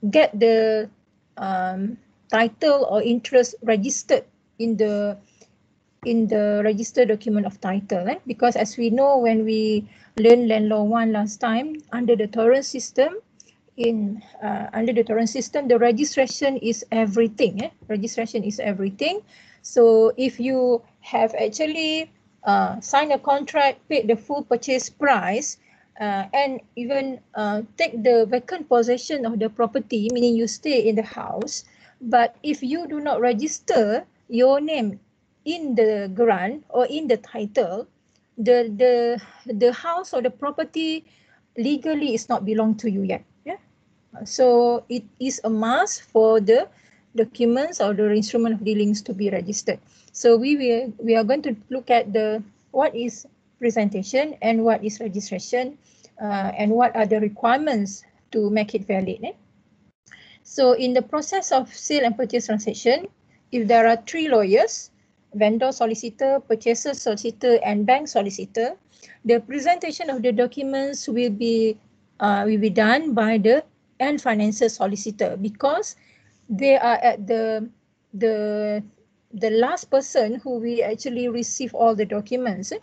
get the title or interest registered in the register document of title, because as we know, when we learned Land Law 1 last time, under the torrent system, the registration is everything. Registration is everything. So if you have actually signed a contract, paid the full purchase price, and even take the vacant possession of the property, meaning you stay in the house, but if you do not register your name in the grant or in the title, the house or the property legally is not belong to you yet. So it is a must for the documents or the instrument of dealings to be registered. So we are going to look at what is presentation and what is registration, and what are the requirements to make it valid. So in the process of sale and purchase transaction, if there are 3 lawyers, vendor solicitor, purchaser solicitor, and bank solicitor, the presentation of the documents will be done by the end financier solicitor, because they are at the last person who will actually receive all the documents,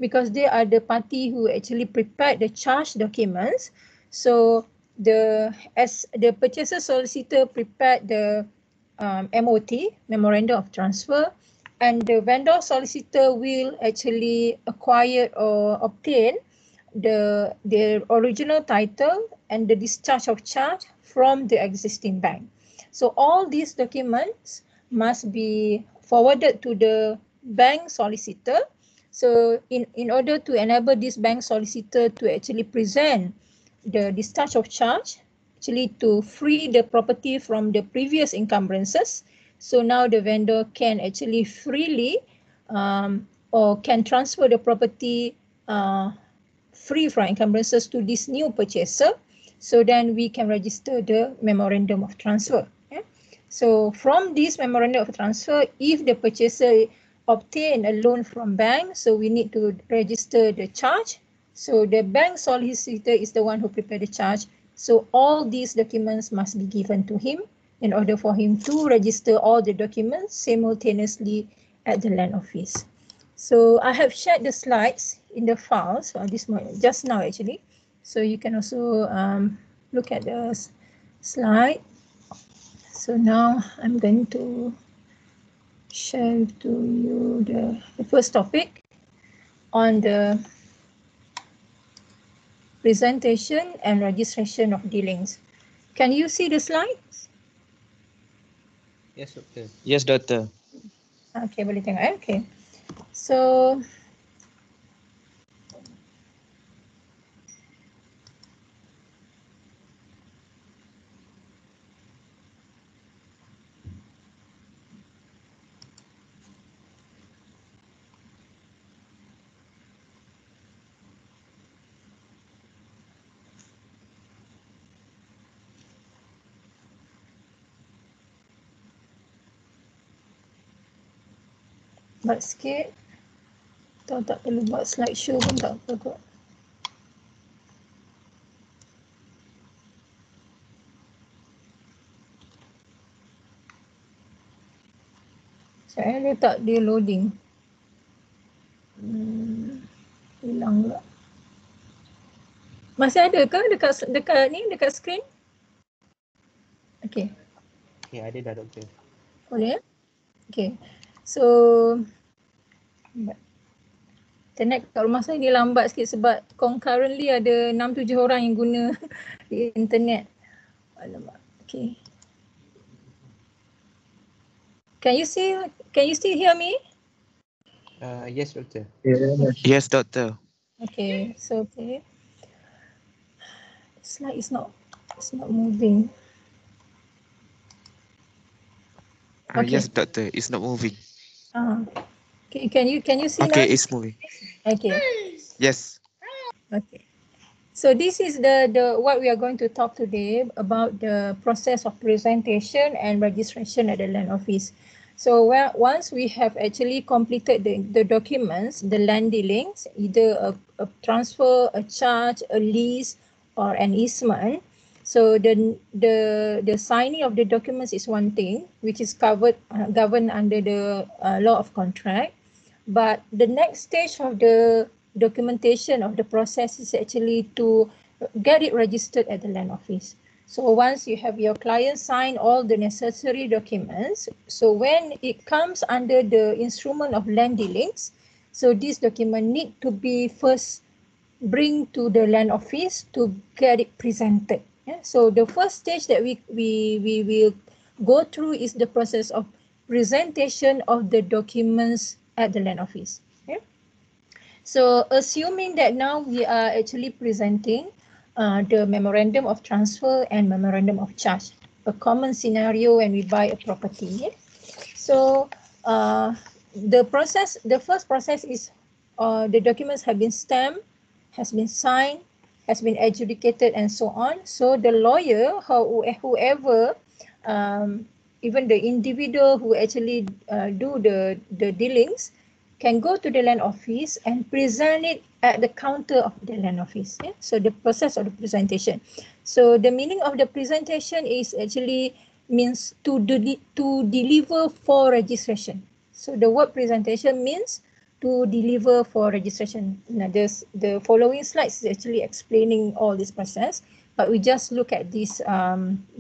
because they are the party who actually prepared the charge documents. So as the purchaser solicitor prepared the MOT, memorandum of transfer, and the vendor solicitor will actually acquire or obtain the original title and the discharge of charge from the existing bank. So all these documents must be forwarded to the bank solicitor. So in order to enable this bank solicitor to actually present the discharge of charge, actually to free the property from the previous encumbrances, so now the vendor can actually freely or can transfer the property free from encumbrances to this new purchaser. So then we can register the memorandum of transfer. So from this memorandum of transfer, if the purchaser obtain a loan from bank, so we need to register the charge. So the bank solicitor is the one who prepared the charge. So all these documents must be given to him in order for him to register all the documents simultaneously at the land office. So I have shared the slides in the files just now actually. So you can also look at the slide. So now I'm going to share to you the first topic on the presentation and registration of dealings. Can you see the slides? Yes, Doctor. Yes, Doctor. Okay, boleh tengok. Okay. So buat sikit. Atau tak perlu buat slideshow pun tak apa kot. Saya letak dia loading. Hilang pula. Masih ada ke dekat screen? Okay. Okay, ada dah, Doktor. Boleh ya? Okay. So internet kat rumah saya ni lambat sikit sebab concurrently ada 6-7 orang yang guna internet. Alamak. Okay. Can you still hear me? Yes, Doctor. Yes, Doctor. Okay. So okay. The slide is not moving. Okay. Yes, Doctor. It's not moving. Okay. Can you see Okay, now? it's moving. Okay. Yes. Okay. So this is the what we are going to talk today about, the process of presentation and registration at the land office. So once we have actually completed the documents, the land dealings, either a transfer, a charge, a lease, or an easement, So the signing of the documents is one thing, which is governed under the law of contract. But the next stage of the documentation of the process is actually to get it registered at the land office. So once you have your client sign all the necessary documents, so when it comes under the instrument of land dealings, so this document need to be first bring to the land office to get it presented. Yeah? So the first stage that we will go through is the process of presentation of the documents at the land office. Yeah? So assuming that now we are actually presenting the memorandum of transfer and memorandum of charge, a common scenario when we buy a property. Yeah? So the first process is the documents have been stamped, has been signed, has been adjudicated, and so on. So the lawyer, whoever, even the individual who actually do the dealings, can go to the land office and present it at the counter of the land office. Yeah? So the process of the presentation. So the meaning of the presentation is actually means to deliver for registration. So the word presentation means to deliver for registration. Now the following slides is actually explaining all this process, but we just look at this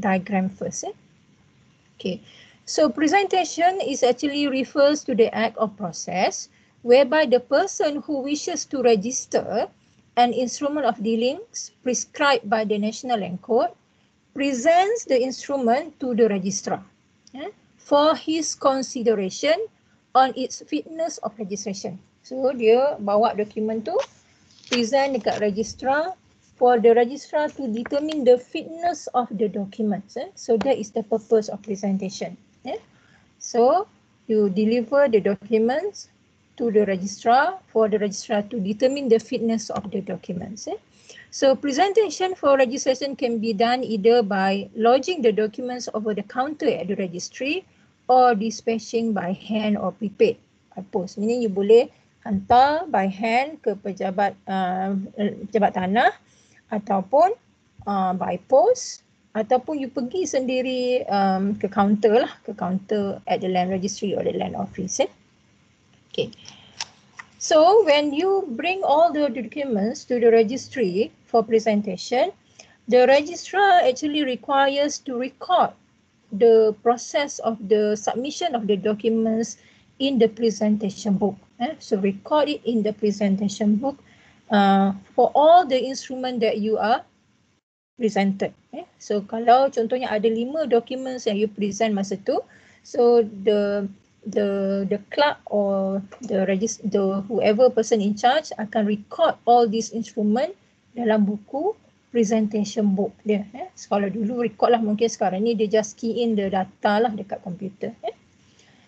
diagram first. Okay, so presentation is actually refers to the act or process whereby the person who wishes to register an instrument of dealings prescribed by the National Land Code presents the instrument to the registrar for his consideration on its fitness of registration. So dia bawa dokumen tu, present dekat registrar for the registrar to determine the fitness of the documents. So that is the purpose of presentation. So you deliver the documents to the registrar for the registrar to determine the fitness of the documents. So presentation for registration can be done either by lodging the documents over the counter at the registry or dispatching by hand or prepaid by post. Meaning you boleh hantar by hand ke pejabat tanah ataupun by post ataupun you pergi sendiri ke counter at the land registry or the land office. Okay. So when you bring all the documents to the registry for presentation, the registrar actually requires to record the process of the submission of the documents in the presentation book. So record it in the presentation book for all the instrument that you are presented. So kalau contohnya ada 5 documents yang you present masa tu, so the clerk or the whoever person in charge akan record all these instrument dalam buku presentation book dia. So, kalau dulu record lah, mungkin sekarang ni dia just key in the data lah dekat komputer.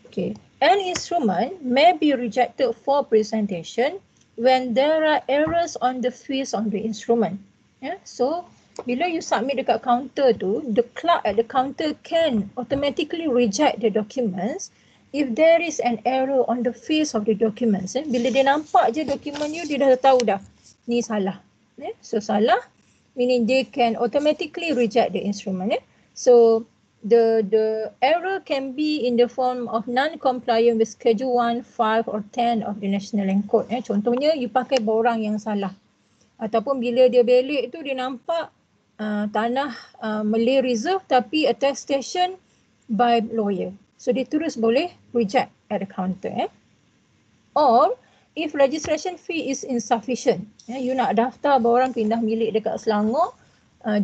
Okay. An instrument may be rejected for presentation when there are errors on the face of the instrument. So bila you submit dekat counter tu, the clerk at the counter can automatically reject the documents if there is an error on the face of the documents. Bila dia nampak je dokumen you, dia dah tahu dah ni salah. So salah meaning they can automatically reject the instrument. So the error can be in the form of non-compliant with Schedule 1, 5 or 10 of the National Land Code. Contohnya you pakai borang yang salah. Ataupun bila dia balik tu dia nampak tanah Malay Reserve tapi attestation by lawyer. So dia terus boleh reject at the counter. Or if registration fee is insufficient, you nak daftar borang pindah milik dekat Selangor,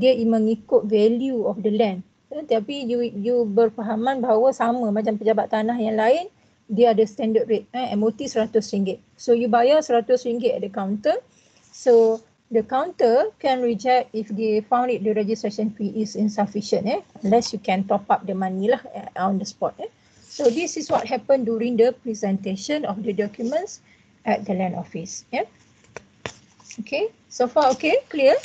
dia mengikut value of the land. Tapi you berfahaman bahawa sama macam pejabat tanah yang lain, dia ada standard rate, MOT RM100. So you bayar RM100 at the counter. So the counter can reject if they found it the registration fee is insufficient, unless you can top up the money lah on the spot. So this is what happened during the presentation of the documents at the land office. Okay, so far okay, clear?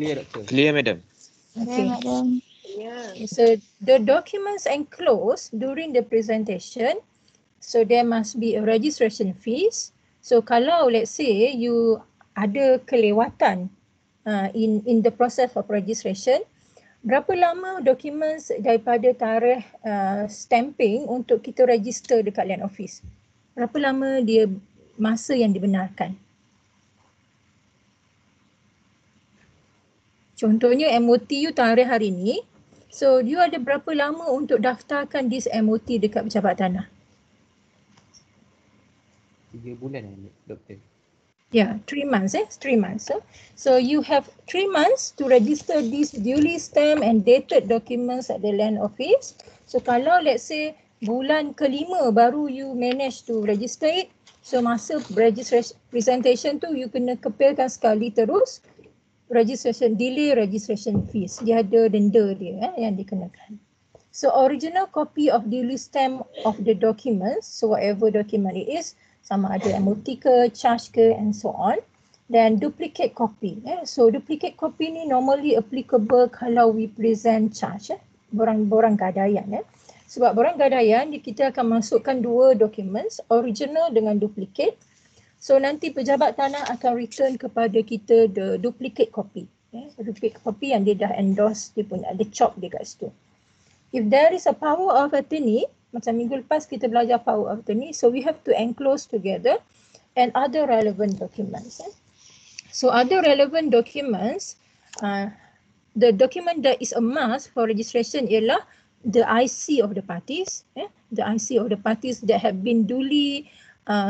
Clear, Doctor. Clear, madam. Okay. Madam. Okay, so the documents enclosed during the presentation, so there must be a registration fees. So kalau let's say you ada kelewatan in the process of registration. Berapa lama dokumen daripada tarikh stamping untuk kita register dekat Land Office? Berapa lama dia masa yang dibenarkan? Contohnya MOT you tarikh hari ni. So you ada berapa lama untuk daftarkan this MOT dekat pejabat tanah? 3 bulan doktor. Yeah, 3 months 3 months. So you have 3 months to register these duly stamped and dated documents at the Land Office. So kalau let's say bulan ke-5 baru you manage to register it, so masa registration presentation tu you kena kepilkan sekali terus. Registration delay registration fees, dia ada denda dia yang dikenakan. So original copy of duly stamp of the documents, so whatever document it is, sama ada MOT ke, charge ke and so on. Then duplicate copy. So duplicate copy ni normally applicable kalau we present charge, borang gadaian. Sebab borang gadaian kita akan masukkan 2 documents, original dengan duplicate. So nanti pejabat tanah akan return kepada kita the duplicate copy. Duplicate copy yang dia dah endorse, dia pun ada chop dia kat situ. If there is a power of attorney, macam minggu lepas kita belajar power of attorney, so we have to enclose together and other relevant documents. So other relevant documents, the document that is a must for registration ialah the IC of the parties, the IC of the parties that have been duly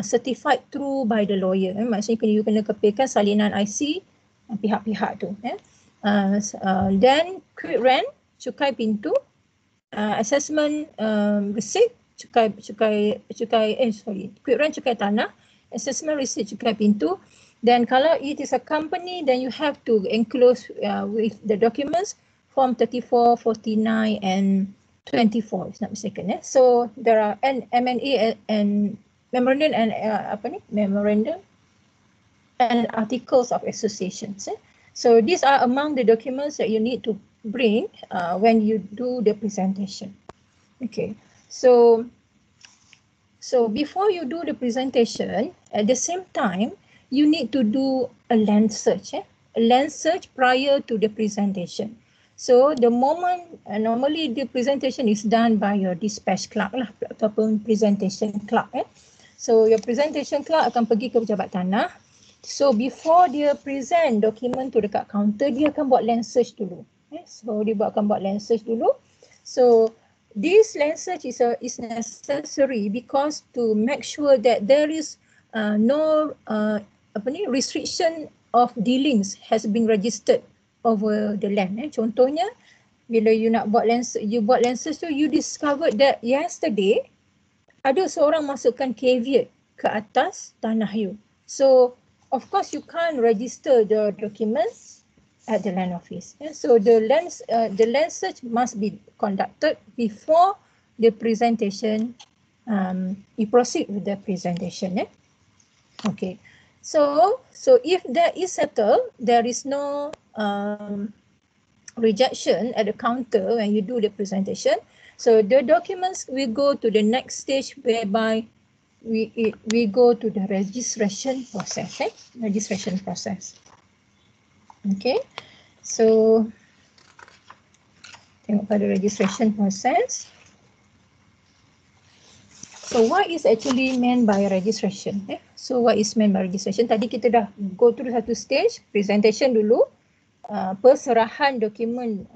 certified through by the lawyer. Maksudnya you kena kepilkan salinan IC pihak-pihak tu. Then quit rent, cukai pintu, assessment receipt, quit rent cukai tanah, assessment receipt cukai pintu. Then kalau it is a company, then you have to enclose with the documents form 34, 49 and 24 if not mistaken. So there are M&A and memorandum and memorandum and articles of associations. So these are among the documents that you need to bring when you do the presentation. Okay, so before you do the presentation, at the same time, you need to do a land search. A land search prior to the presentation. So the moment normally the presentation is done by your dispatch clerk lah, ataupun presentation clerk. So your presentation clerk akan pergi ke pejabat tanah. So before dia present dokumen tu dekat kaunter, dia akan buat land search dulu. So dia akan buat land search dulu. So this land search is necessary because to make sure that there is no restriction of dealings has been registered over the land. Contohnya bila you nak buat land search tu, you discovered that yesterday ada seorang masukkan caveat ke atas tanah you. So of course you can't register the documents at the land office. So the land search must be conducted before the presentation. You proceed with the presentation. Okay. So if that is settled, there is no rejection at the counter when you do the presentation. So the documents will go to the next stage whereby we go to the registration process. Registration process. Okay. So tengok pada registration process. So what is actually meant by registration? So what is meant by registration? Tadi kita dah go through satu stage, presentation dulu. Perserahan dokumen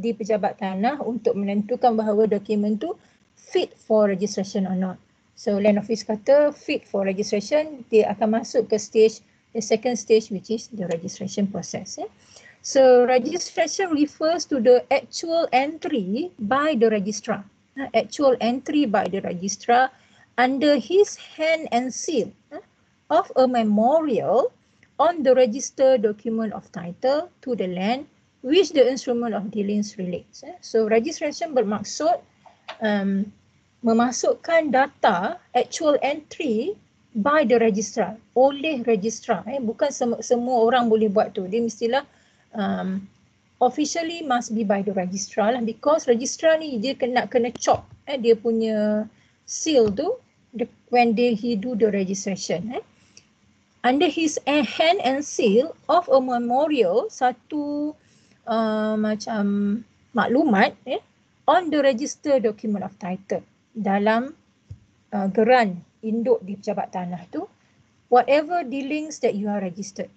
di pejabat tanah untuk menentukan bahawa dokumen tu fit for registration or not. So Land Office kata fit for registration, dia akan masuk ke stage, the second stage which is the registration process. So registration refers to the actual entry by the registrar. Actual entry by the registrar under his hand and seal of a memorial on the registered document of title to the land which the instrument of dealings relates. So registration bermaksud memasukkan data actual entry by the registrar, oleh registrar. Bukan semua orang boleh buat tu. Dia mestilah officially must be by the registrar lah, because registrar ni dia kena chop dia punya seal tu when he do the registration. under his hand and seal of a memorial, satu macam maklumat on the register document of title dalam geran induk di pejabat tanah tu, whatever dealings that you are registered,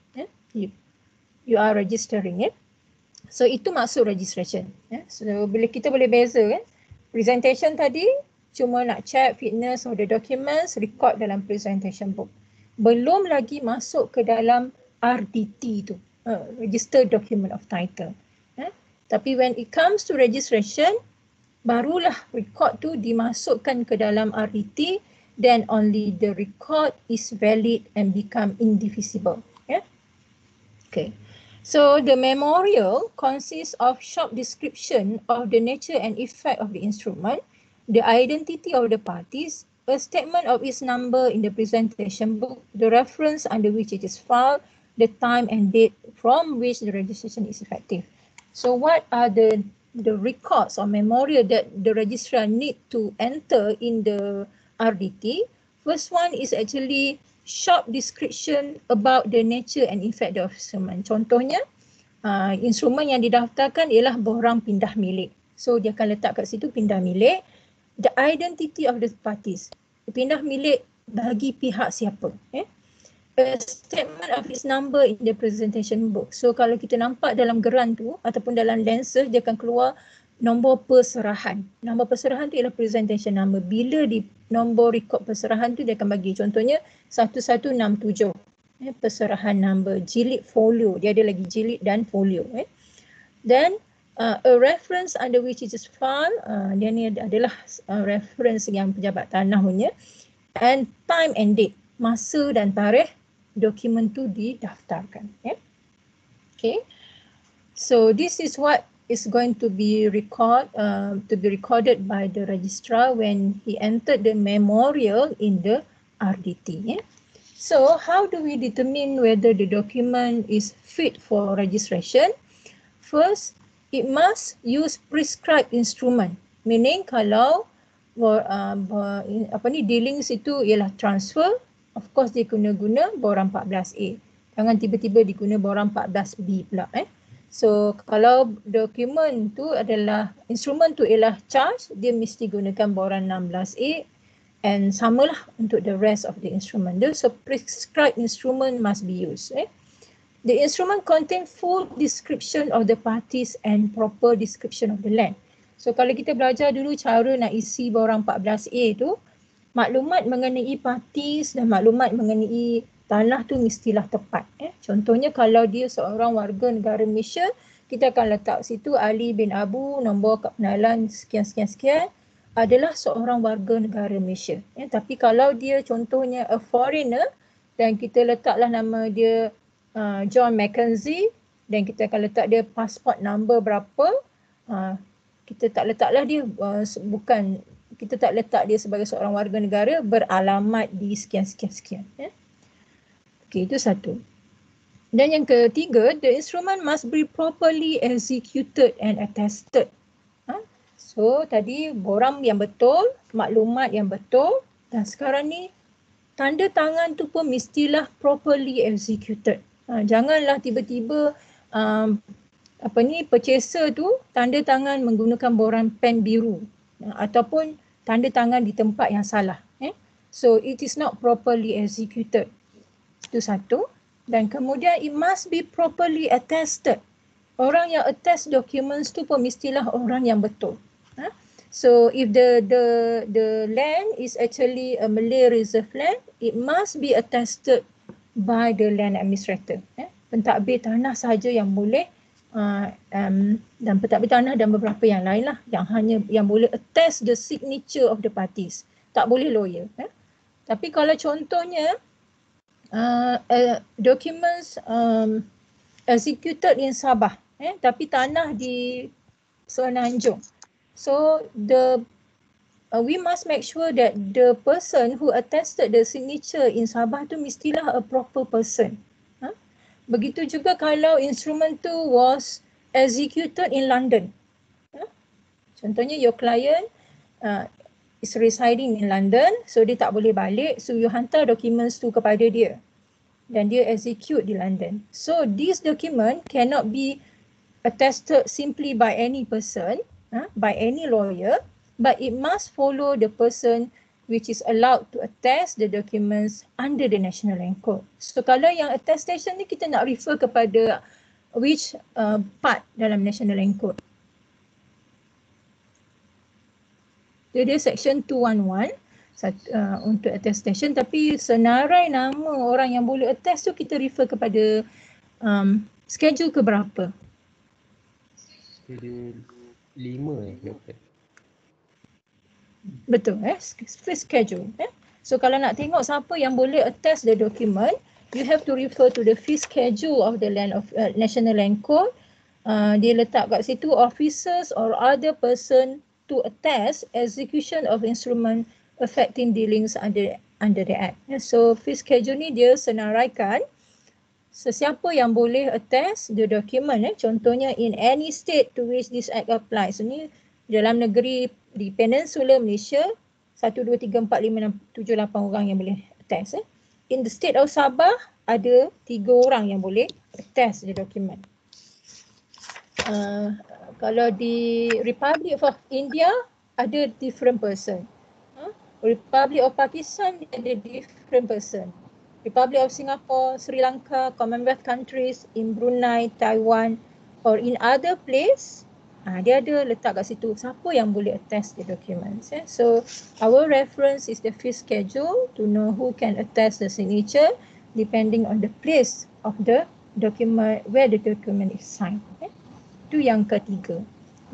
you are registering. So itu maksud registration. So bila kita boleh beza kan, presentation tadi cuma nak check fitness of the documents, record dalam presentation book. Belum lagi masuk ke dalam RDT tu, Register Document of Title. Tapi when it comes to registration, barulah record tu dimasukkan ke dalam RDT, then only the record is valid and become indivisible. Okay. So the memorial consists of short description of the nature and effect of the instrument, the identity of the parties, a statement of its number in the presentation book, the reference under which it is filed, the time and date from which the registration is effective. So what are the records or memorial that the registrar need to enter in the RDT? First one is actually short description about the nature and effect of instrument. Contohnya, instrumen yang didaftarkan ialah borang pindah milik. So dia akan letak kat situ pindah milik. The identity of the parties. Pindah milik bagi pihak siapa. A statement of its number in the presentation book. So kalau kita nampak dalam geran tu ataupun dalam lenser, dia akan keluar nombor perserahan. Nombor perserahan tu ialah presentation number. Bila di nombor rekod perserahan tu dia akan bagi. Contohnya 1167. Perserahan number. Jilid folio. Dia ada lagi jilid dan folio. Then a reference under which it is filed, dia ni adalah reference yang pejabat tanah punya, and time and date, masa dan tarikh dokumen tu didaftarkan. Okay, so this is what is going to be recorded by the registrar when he entered the memorial in the RDT. So how do we determine whether the document is fit for registration? First, it must use prescribed instrument. Meaning kalau dealings itu ialah transfer, of course dia guna borang 14A. Jangan tiba-tiba diguna borang 14B pula. So kalau dokumen tu adalah, instrumen tu ialah charge, dia mesti gunakan borang 16A, and samalah untuk the rest of the instrument. So prescribed instrument must be used. The instrument contain full description of the parties and proper description of the land. So kalau kita belajar dulu cara nak isi borang 14A tu, maklumat mengenai parties dan maklumat mengenai tanah tu mestilah tepat. Contohnya kalau dia seorang warga negara Malaysia, kita akan letak situ Ali bin Abu, nombor kad pengenalan sekian-sekian-sekian, adalah seorang warga negara Malaysia. Tapi kalau dia contohnya a foreigner dan kita letaklah nama dia John Mackenzie, dan kita akan letak dia passport number berapa, kita tak letaklah dia kita tak letak dia sebagai seorang warga negara beralamat di sekian-sekian-sekian. Okey, itu satu. Dan yang ketiga, the instrument must be properly executed and attested. So tadi borang yang betul, maklumat yang betul, dan sekarang ni tanda tangan tu pun mestilah properly executed. Janganlah tiba-tiba purchaser tu tanda tangan menggunakan borang pen biru ataupun tanda tangan di tempat yang salah. So it is not properly executed. Itu satu. Dan kemudian it must be properly attested. Orang yang attest documents tu pun mestilah orang yang betul. So if the land is actually a Malay reserve land, it must be attested by the land administrator. Pentadbir tanah sahaja yang boleh, dan pentadbir tanah dan beberapa yang lain lah yang boleh attest the signature of the parties. Tak boleh lawyer. Tapi kalau contohnya documents executed in Sabah, tapi tanah di Semenanjung. So we must make sure that the person who attested the signature in Sabah tu mestilah a proper person. Begitu juga kalau instrument tu was executed in London. Contohnya your client is residing in London, so dia tak boleh balik, so you hantar documents tu kepada dia. dan dia execute di London. So this document cannot be attested simply by any person, by any lawyer, but it must follow the person which is allowed to attest the documents under the National Land Code. So kalau yang attestation ni kita nak refer kepada which part dalam National Land Code. Dia section 211 untuk attestation, tapi senarai nama orang yang boleh attest tu kita refer kepada schedule ke berapa? Schedule 5 doktor. Betul, first schedule. So kalau nak tengok siapa yang boleh attest the document, you have to refer to the fifth schedule of the National Land Code. Dia letak kat situ officers or other person to attest execution of instrument affecting dealings under the Act. So fifth schedule ni dia senaraikan sesiapa yang boleh attest the document. Contohnya in any state to which this Act applies. Ini dalam negeri di Peninsula Malaysia 1, 2, 3, 4, 5, 6, 7, 8 orang yang boleh attest. In the state of Sabah ada 3 orang yang boleh attest the document. Kalau di Republic of India ada different person. Republic of Pakistan ada different person. Republic of Singapore, Sri Lanka, Commonwealth countries, in Brunei, Taiwan or in other place, dia ada letak kat situ siapa yang boleh attest the documents. So our reference is the fifth schedule to know who can attest the signature depending on the place of the document where the document is signed. Itu yang ketiga.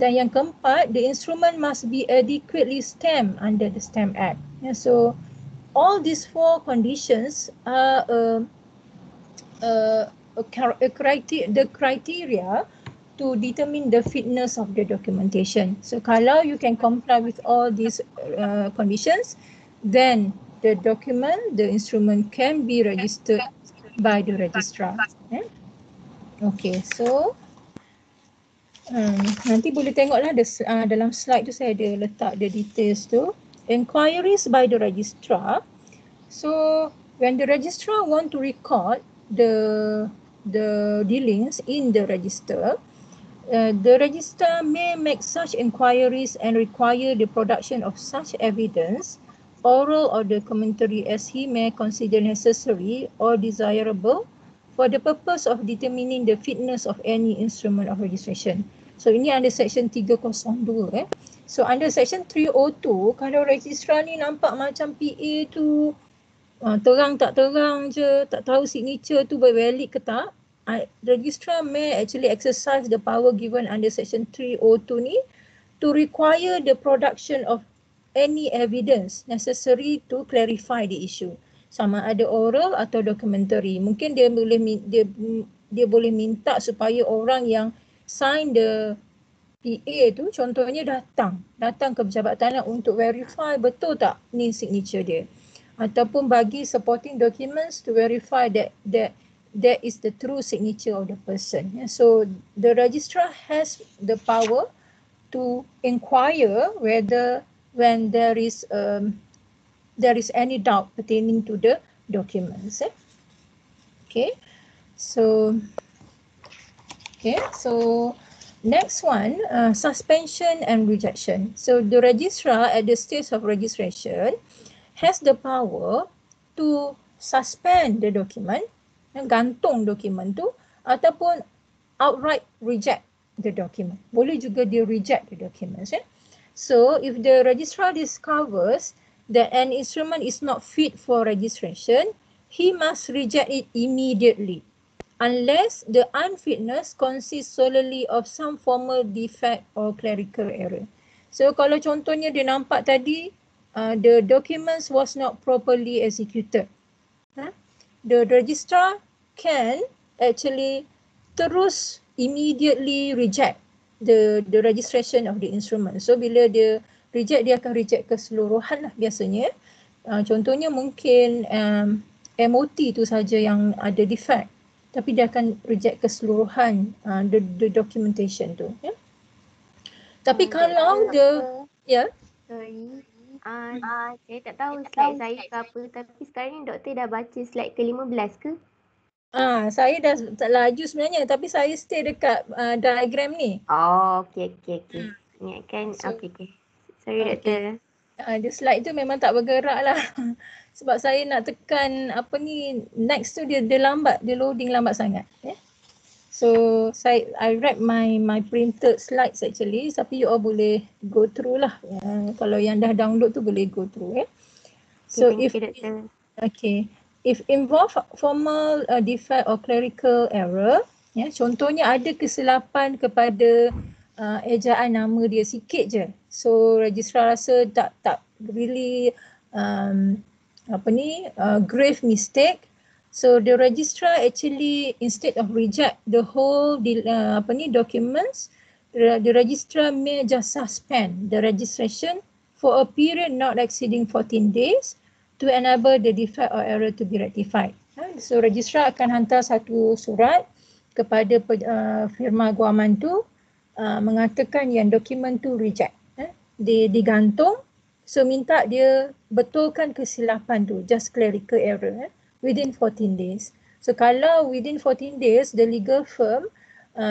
Dan yang keempat, the instrument must be adequately stamped under the Stamp Act. So all these 4 conditions are the criteria to determine the fitness of the documentation. So kalau you can comply with all these conditions, then the document, the instrument can be registered by the registrar. Okay, so nanti boleh tengoklah dalam slide tu saya ada letak the details tu. Enquiries by the registrar. So when the registrar want to record the dealings in the register, the registrar may make such inquiries and require the production of such evidence, oral or documentary, as he may consider necessary or desirable for the purpose of determining the fitness of any instrument of registration. So ini under section 302. So under section 302, kalau registrar ni nampak macam PA tu terang tak terang je, tak tahu signature tu valid ke tak, registrar may actually exercise the power given under section 302 ni to require the production of any evidence necessary to clarify the issue. Sama ada oral atau documentary. Mungkin dia boleh minta supaya orang yang sign the PA tu contohnya datang ke pejabat tanah untuk verify betul tak ni signature dia. Ataupun bagi supporting documents to verify that is the true signature of the person. So the registrar has the power to inquire whether when there is any doubt pertaining to the documents. Okay, so next one, suspension and rejection. So the registrar at the stage of registration has the power to suspend the document, gantung dokumen tu, ataupun outright reject the document. Boleh juga dia reject the documents. So if the registrar discovers that an instrument is not fit for registration, he must reject it immediately unless the unfitness consists solely of some formal defect or clerical error. So kalau contohnya dia nampak tadi the documents was not properly executed, the registrar can actually terus immediately reject the registration of the instrument. So bila dia reject, dia akan reject keseluruhan lah biasanya. Contohnya mungkin MOT tu saja yang ada defect, tapi dia akan reject keseluruhan the documentation tu. Tapi kalau Sorry, saya tak tahu slide saya ke apa, tapi sekarang ni doktor dah baca slide ke-15 ke? Saya dah tak laju sebenarnya tapi saya stay dekat diagram ni. Oh, okey. Ingatkan, So, okey. Sorry, okay. Doktor. The slide tu memang tak bergerak lah. Sebab saya nak tekan apa ni, next tu dia lambat, dia loading lambat sangat. So I write my printed slides actually, tapi you all boleh go through lah. Kalau yang dah download tu boleh go through. So Thank you, Doktor. If involve formal defect or clerical error, contohnya ada kesilapan kepada ejaan nama dia sikit je. So registrar rasa tak really grave mistake. So the registrar actually instead of reject the whole documents, the registrar may just suspend the registration for a period not exceeding 14 days to enable the defect or error to be rectified. So registrar akan hantar satu surat kepada firma guaman tu mengatakan yang dokumen tu reject, digantung. So minta dia betulkan kesilapan tu, just clerical error, within 14 days. So kalau within 14 days the legal firm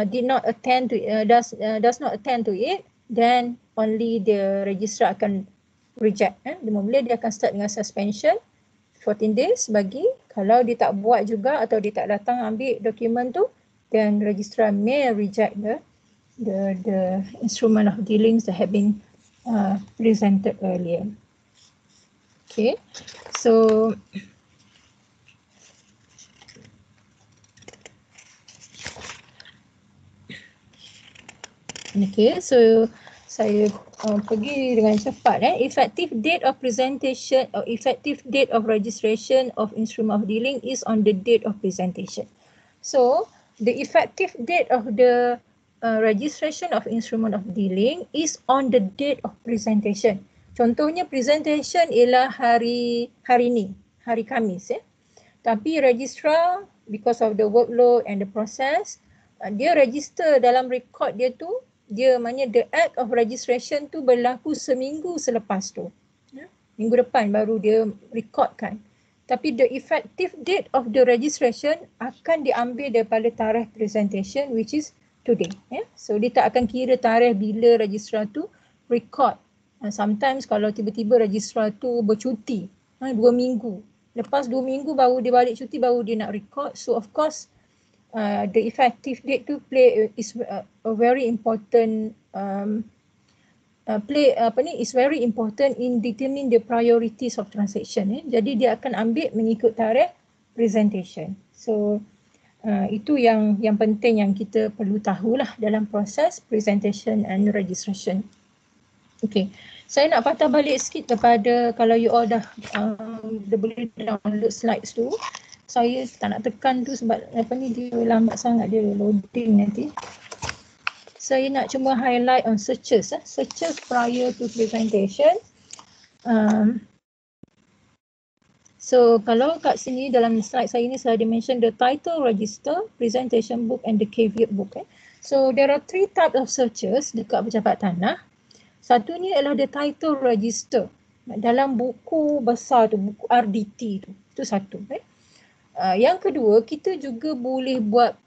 did not attend to does not attend to it, then only the registrar akan reject. Mula dia akan start dengan suspension 14 days bagi. Kalau dia tak buat juga atau dia tak datang ambil dokumen tu, then registrar may reject the instrument of dealings that have been presented earlier. Okay, so saya pergi dengan cepat. Effective date of presentation or effective date of registration of instrument of dealing is on the date of presentation. So the effective date of the registration of instrument of dealing is on the date of presentation. Contohnya presentation ialah hari ni, hari Khamis. Tapi registrar because of the workload and the process, dia register dalam record dia tu, dia maknanya the act of registration tu berlaku seminggu selepas tu. Minggu depan baru dia recordkan. Tapi the effective date of the registration akan diambil daripada tarikh presentation which is today. So dia tak akan kira tarikh bila registrar tu record. Sometimes kalau tiba-tiba registrar tu bercuti 2 minggu. Lepas 2 minggu baru dia balik cuti, baru dia nak record. So of course the effective date to play is a very important is very important in determining the priorities of transaction. Jadi dia akan ambil mengikut tarikh presentation. So itu yang penting yang kita perlu tahulah dalam proses presentation and registration. Okay, saya nak patah balik sikit kepada kalau you all dah boleh download slides tu. Saya tak nak tekan tu sebab dia lambat sangat, dia loading nanti. Saya nak cuma highlight on searches. Searches prior to presentation. So kalau kat sini dalam slide saya ni saya ada mention the title register, presentation book and the caveat book. So there are 3 types of searches dekat pejabat tanah. Satunya ialah the title register. Dalam buku besar tu, buku RDT tu. Itu satu. Yang kedua, kita juga boleh buat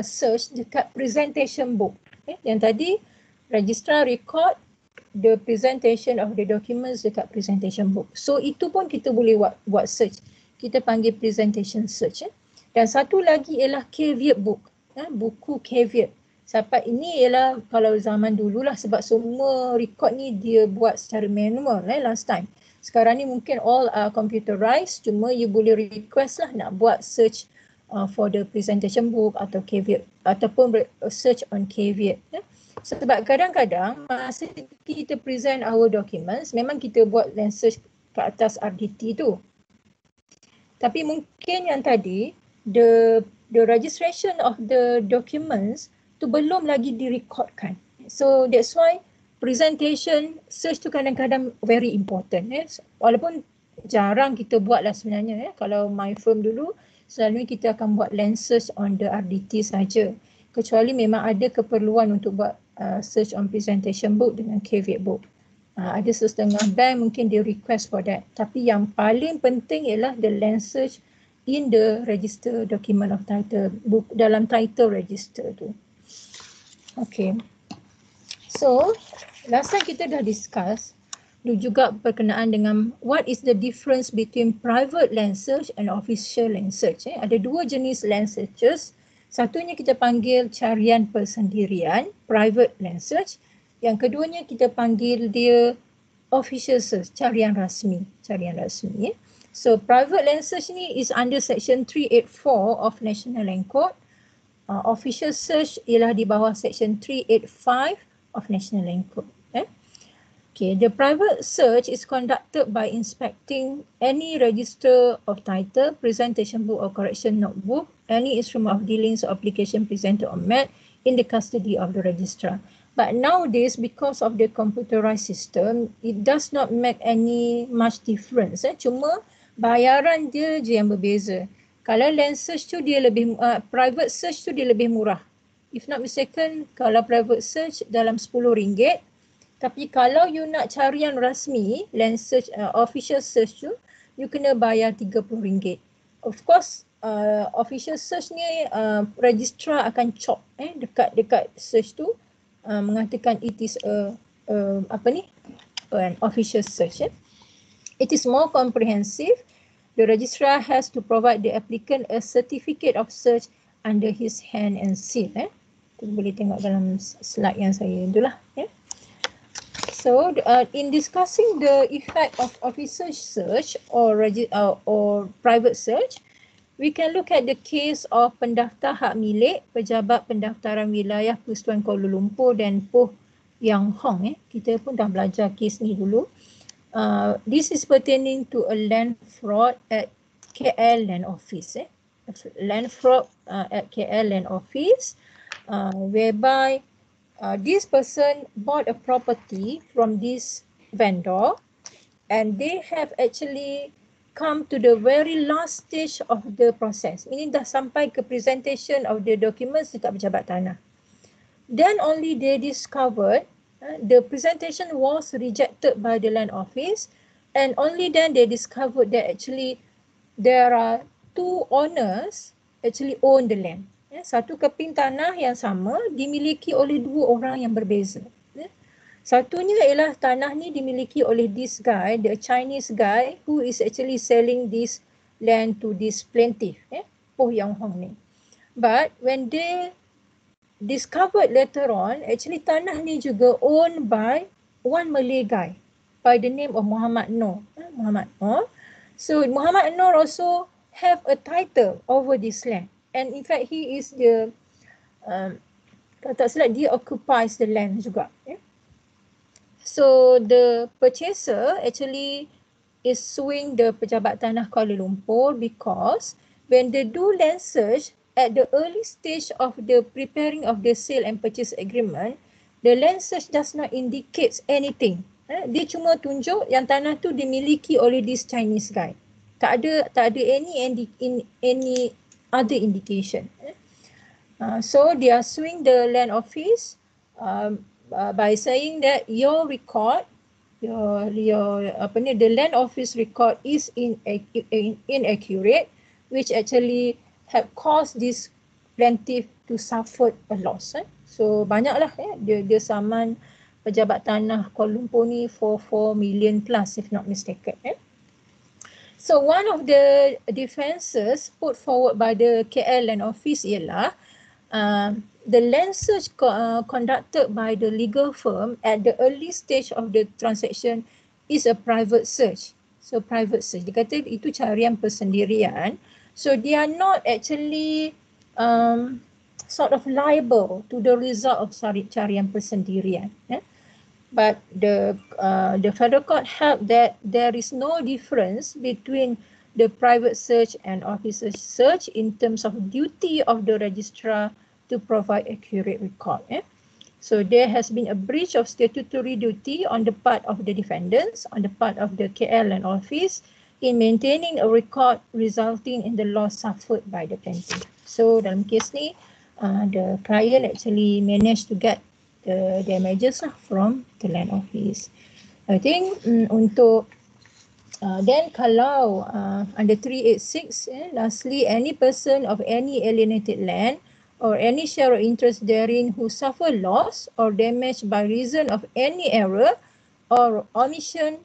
search dekat presentation book. Yang tadi, registrar record the presentation of the documents dekat presentation book. So itu pun kita boleh buat search. Kita panggil presentation search. Dan satu lagi ialah caveat book. Buku caveat. Sampai ini ialah kalau zaman dululah sebab semua record ni dia buat secara manual last time. Sekarang ni mungkin all computerized, cuma you boleh request lah nak buat search for the presentation book atau caveat ataupun search on caveat. Sebab kadang-kadang masa kita present our documents, memang kita buat dan search ke atas RDT tu. Tapi mungkin yang tadi, the registration of the documents tu belum lagi direcordkan. So that's why presentation search tu kadang-kadang very important. Walaupun jarang kita buat lah sebenarnya. Kalau my firm dulu, selalunya kita akan buat lens search on the RDT saja. Kecuali memang ada keperluan untuk buat search on presentation book dengan caveat book. Ada setengah bank mungkin dia request for that. Tapi yang paling penting ialah the lens search in the register document of title book, dalam title register tu. Okay. So, last time kita dah discuss juga berkenaan dengan what is the difference between private land search and official land search. Ada dua jenis land searches. Satunya kita panggil carian persendirian, private land search. Yang keduanya kita panggil dia official search, carian rasmi. So private land search ni is under section 384 of National Land Code. Official search ialah di bawah section 385 of National Land Code. Okay, the private search is conducted by inspecting any register of title, presentation book or correction notebook, any instrument of dealings or application presented or met in the custody of the registrar. But nowadays, because of the computerized system, it does not make any much difference. Cuma bayaran dia je yang berbeza. Kalau land search tu dia lebih, private search tu dia lebih murah. If not mistaken, kalau private search dalam RM10. Tapi kalau you nak carian rasmi, land search, official search tu, you kena bayar RM30. Of course, official search ni registrar akan chop dekat search tu, mengatakan it is an official search. It is more comprehensive. The registrar has to provide the applicant a certificate of search under his hand and seal. Tu boleh tengok dalam slide yang saya itulah. So, in discussing the effect of official search or private search, we can look at the case of pendaftar hak milik Pejabat Pendaftaran Wilayah Persekutuan Kuala Lumpur dan Poh Yang Hong. Kita pun dah belajar kes ni dulu. This is pertaining to a land fraud at KL Land Office. Land fraud at KL Land Office, whereby this person bought a property from this vendor and they have actually come to the very last stage of the process. Ini dah sampai ke presentation of the documents dekat pejabat tanah. Then only they discovered the presentation was rejected by the land office, and only then they discovered that actually there are two owners actually own the land. Satu keping tanah yang sama dimiliki oleh dua orang yang berbeza. Satunya ialah tanah ni dimiliki oleh this guy, the Chinese guy who is actually selling this land to this plaintiff, Poh Yang Hong ni. But when they discovered later on, actually tanah ni juga owned by one Malay guy by the name of Muhammad Noor. So Muhammad Noor also have a title over this land. And in fact, he is the, kalau tak silap, dia occupies the land juga. So the purchaser actually is suing the Pejabat Tanah Kuala Lumpur because when they do land search at the early stage of the preparing of the sale and purchase agreement, the land search does not indicate anything. Dia cuma tunjuk yang tanah tu dimiliki oleh this Chinese guy. Tak ada any other indication. So they are suing the land office by saying that your record, the land office record is inaccurate, which actually have caused this plaintiff to suffer a loss. So banyaklah dia saman pejabat tanah Kuala Lumpur ni for 4 million plus if not mistaken. So one of the defences put forward by the KL Land Office ialah the land search conducted by the legal firm at the early stage of the transaction is a private search. So private search, dia kata itu carian persendirian. So they are not actually sort of liable to the result of carian persendirian. But the federal court held that there is no difference between the private search and official search in terms of duty of the registrar to provide accurate record. So there has been a breach of statutory duty on the part of the defendants, on the part of the KL Land Office, in maintaining a record resulting in the loss suffered by the plaintiff. So dalam kes ni, the client actually managed to get the damages from the land office. I think untuk Then kalau under 386, lastly, any person of any alienated land or any share of interest therein who suffer loss or damage by reason of any error or omission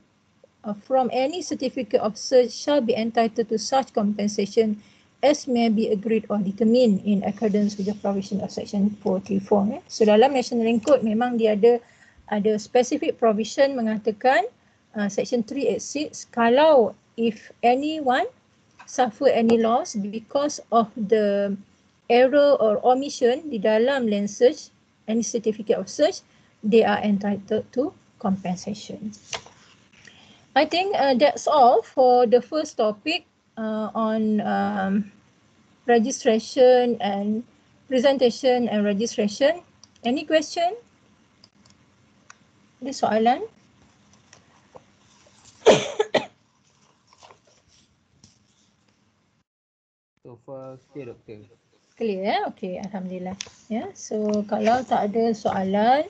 from any certificate of search shall be entitled to such compensation as may be agreed or determined in accordance with the provision of section 434. So dalam National Land Code memang dia ada specific provision mengatakan section 386, kalau if anyone suffer any loss because of the error or omission di dalam land search, any certificate of search, they are entitled to compensation. I think that's all for the first topic on registration and presentation and registration. Any question? Ada soalan? So far clear, Doktor. Clear, okay, alhamdulillah. So kalau tak ada soalan,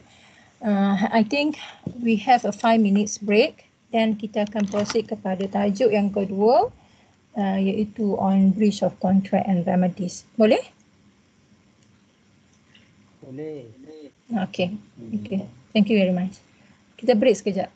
I think we have a 5 minutes break. Dan kita akan proceed kepada tajuk yang kedua, iaitu on breach of contract and remedies. Boleh? Boleh. Okay. Thank you very much. Kita break sekejap.